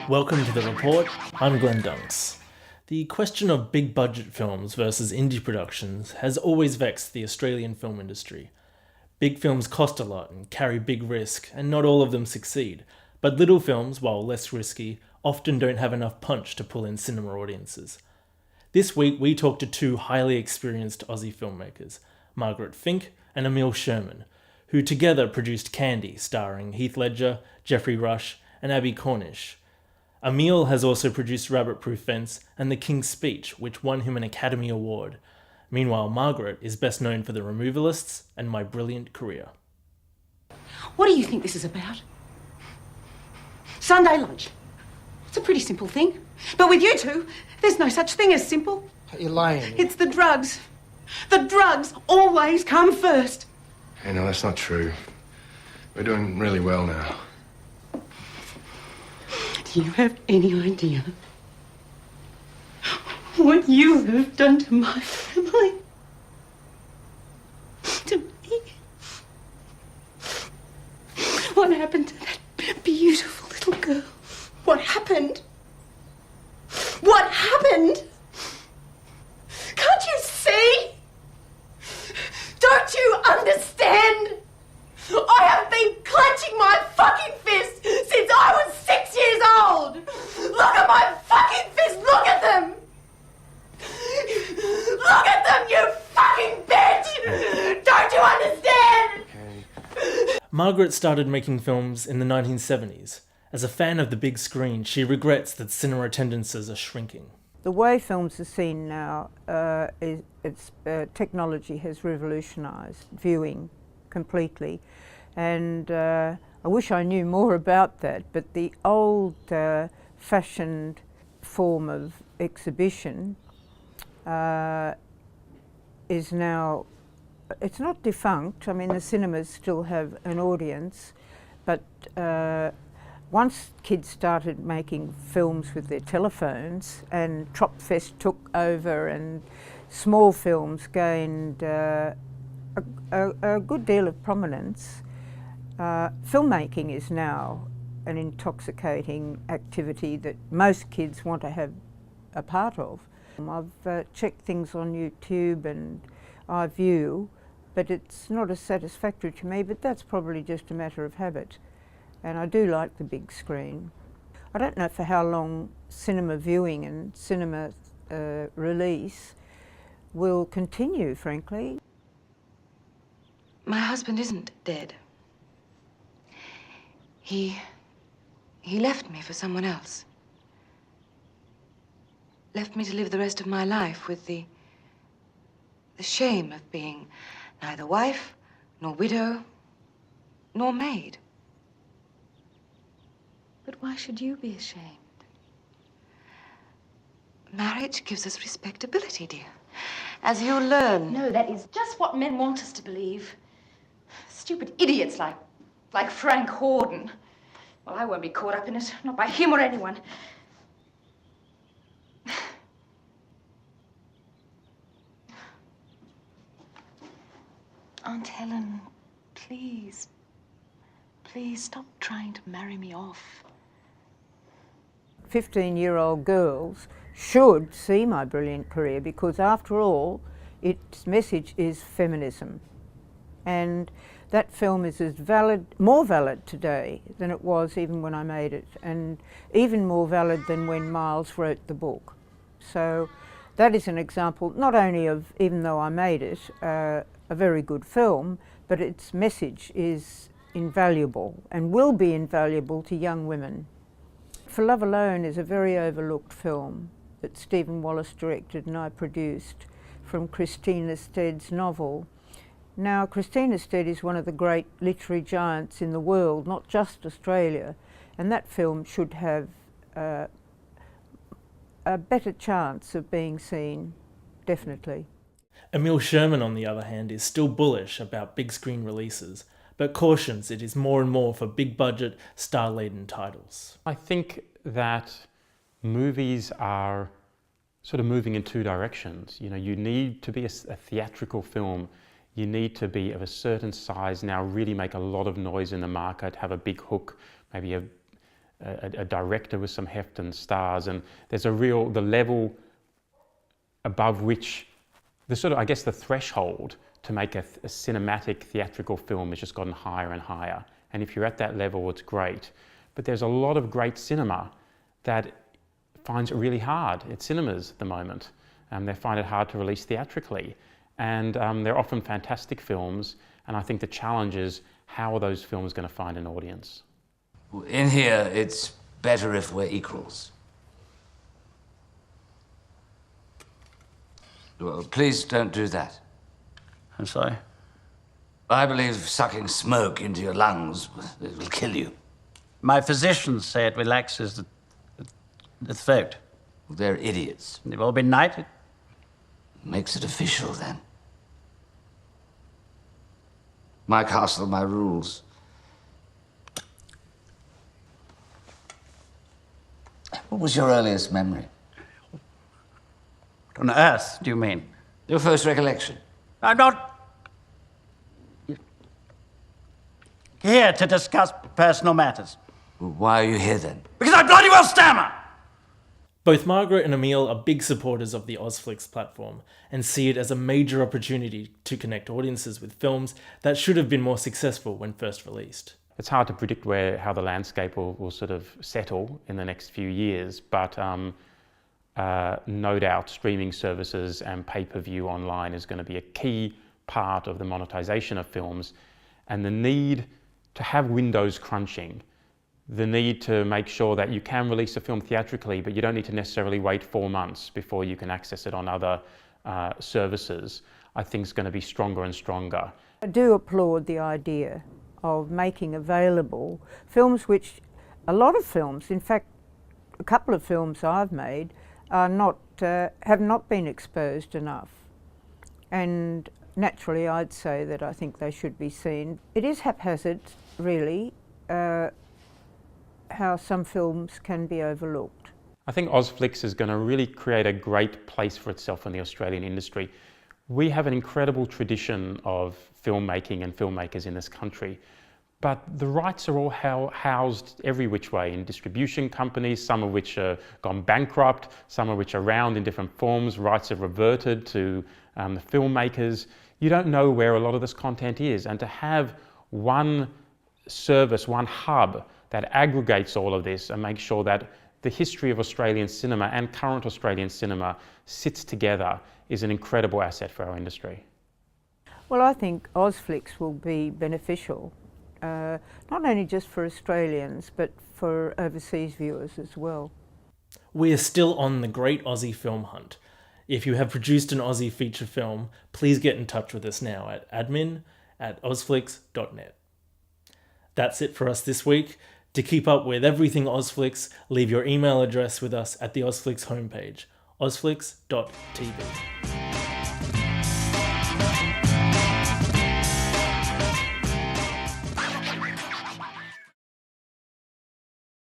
Welcome to The Report, I'm Glenn Dunks. The question of big budget films versus indie productions has always vexed the Australian film industry. Big films cost a lot and carry big risk, and not all of them succeed. But little films, while less risky, often don't have enough punch to pull in cinema audiences. This week we talked to two highly experienced Aussie filmmakers, Margaret Fink and Emile Sherman, who together produced Candy, starring Heath Ledger, Geoffrey Rush and Abby Cornish. Emile has also produced Rabbit Proof Fence and The King's Speech, which won him an Academy Award. Meanwhile, Margaret is best known for The Removalists and My Brilliant Career. What do you think this is about? Sunday lunch. It's a pretty simple thing. But with you two, there's no such thing as simple. You're lying. It's the drugs. The drugs always come first. Hey, no, that's not true. We're doing really well now. Do you have any idea what you have done to my family? To me? What happened to that beautiful little girl? What happened? What happened? Can't you see? Don't you understand? I have been clenching my fucking fist since I was 6 years old. Look at my fucking fist. Look at them. Look at them, you fucking bitch. Don't you understand? Okay. Margaret started making films in the 1970s. As a fan of the big screen, she regrets that cinema attendances are shrinking. The way films are seen now, technology has revolutionised viewing completely, and I wish I knew more about that, but the old fashioned form of exhibition is now, it's not defunct. I mean, the cinemas still have an audience, but once kids started making films with their telephones and Tropfest took over and small films gained a good deal of prominence, filmmaking is now an intoxicating activity that most kids want to have a part of. I've checked things on YouTube and iView, but it's not as satisfactory to me, but that's probably just a matter of habit. And I do like the big screen. I don't know for how long cinema viewing and cinema release will continue, frankly. My husband isn't dead. He left me for someone else. Left me to live the rest of my life with the shame of being neither wife, nor widow, nor maid. But why should you be ashamed? Marriage gives us respectability, dear. As you learn. No, that is just what men want us to believe. Stupid idiots like Frank Horden. Well, I won't be caught up in it, not by him or anyone. Aunt Helen, please. Please stop trying to marry me off. 15-year-old girls should see My Brilliant Career because, after all, its message is feminism. And that film is as valid, more valid today than it was even when I made it, and even more valid than when Miles wrote the book. So that is an example not only of, even though I made it, a very good film, but its message is invaluable and will be invaluable to young women. For Love Alone is a very overlooked film that Stephen Wallace directed and I produced from Christina Stead's novel. Now, Christina Stead is one of the great literary giants in the world, not just Australia, and that film should have a better chance of being seen, definitely. Emile Sherman, on the other hand, is still bullish about big screen releases, but cautions it is more and more for big budget, star-laden titles. I think that movies are sort of moving in two directions. You know, you need to be a theatrical film. You need to be of a certain size now, really make a lot of noise in the market, have a big hook, maybe a director with some heft and stars, and there's the level above which the sort of, I guess, the threshold to make a cinematic theatrical film has just gotten higher and higher. And if you're at that level, it's great. But there's a lot of great cinema that finds it really hard at cinemas at the moment. They find it hard to release theatrically. And they're often fantastic films. And I think the challenge is, how are those films going to find an audience? In here, it's better if we're equals. Well, please don't do that. I'm sorry? I believe sucking smoke into your lungs will kill you. My physicians say it relaxes the throat. They're idiots. They've all been knighted. Makes it official, then. My castle, my rules. What was your earliest memory? What on earth do you mean? Your first recollection? I'm not here to discuss personal matters. Well, why are you here, then? Because I bloody well stammer! Both Margaret and Emile are big supporters of the Ozflix platform and see it as a major opportunity to connect audiences with films that should have been more successful when first released. It's hard to predict how the landscape will sort of settle in the next few years, but no doubt streaming services and pay-per-view online is going to be a key part of the monetization of films, and the need to have windows crunching, the need to make sure that you can release a film theatrically, but you don't need to necessarily wait 4 months before you can access it on other services, I think is going to be stronger and stronger. I do applaud the idea of making available films which, a lot of films, in fact a couple of films I've made, are not, have not been exposed enough. And naturally I'd say that I think they should be seen. It is haphazard, really, how some films can be overlooked. I think Ozflix is going to really create a great place for itself in the Australian industry. We have an incredible tradition of filmmaking and filmmakers in this country, but the rights are all housed every which way in distribution companies, some of which are gone bankrupt, some of which are around in different forms. Rights have reverted to the filmmakers. You don't know where a lot of this content is, and to have one service, one hub that aggregates all of this and makes sure that the history of Australian cinema and current Australian cinema sits together is an incredible asset for our industry. Well, I think Ozflix will be beneficial, not only just for Australians, but for overseas viewers as well. We are still on the great Aussie film hunt. If you have produced an Aussie feature film, please get in touch with us now at admin@ozflix.net. That's it for us this week. To keep up with everything Ozflix, leave your email address with us at the Ozflix homepage, ozflix.tv.